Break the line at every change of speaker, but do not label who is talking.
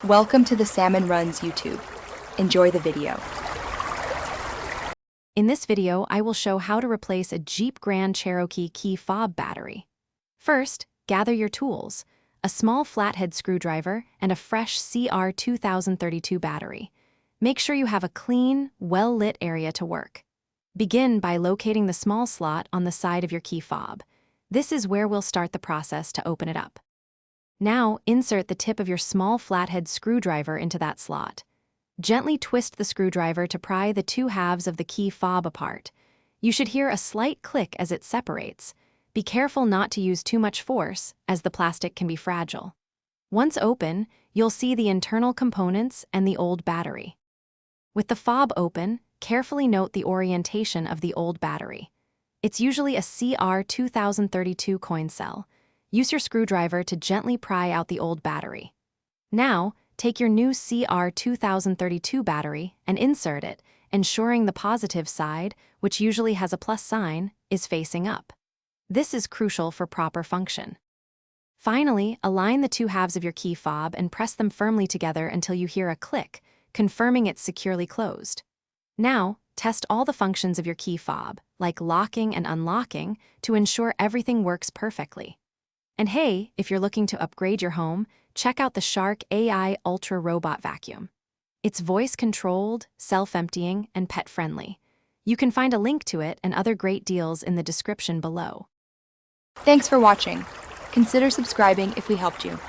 Welcome to the Salmon Runs YouTube. Enjoy the video.
In this video, I will show how to replace a Jeep Grand Cherokee key fob battery. First, gather your tools, a small flathead screwdriver and a fresh CR2032 battery. Make sure you have a clean, well-lit area to work. Begin by locating the small slot on the side of your key fob. This is where we'll start the process to open it up. Now, insert the tip of your small flathead screwdriver into that slot. Gently twist the screwdriver to pry the two halves of the key fob apart. You should hear a slight click as it separates. Be careful not to use too much force, as the plastic can be fragile. Once open, you'll see the internal components and the old battery. With the fob open, carefully note the orientation of the old battery. It's usually a CR2032 coin cell. Use your screwdriver to gently pry out the old battery. Now, take your new CR2032 battery and insert it, ensuring the positive side, which usually has a plus sign, is facing up. This is crucial for proper function. Finally, align the two halves of your key fob and press them firmly together until you hear a click, confirming it's securely closed. Now, test all the functions of your key fob, like locking and unlocking, to ensure everything works perfectly. And hey, if you're looking to upgrade your home, check out the Shark AI Ultra Robot Vacuum. It's voice-controlled, self-emptying, and pet-friendly. You can find a link to it and other great deals in the description below.
Thanks for watching. Consider subscribing if we helped you.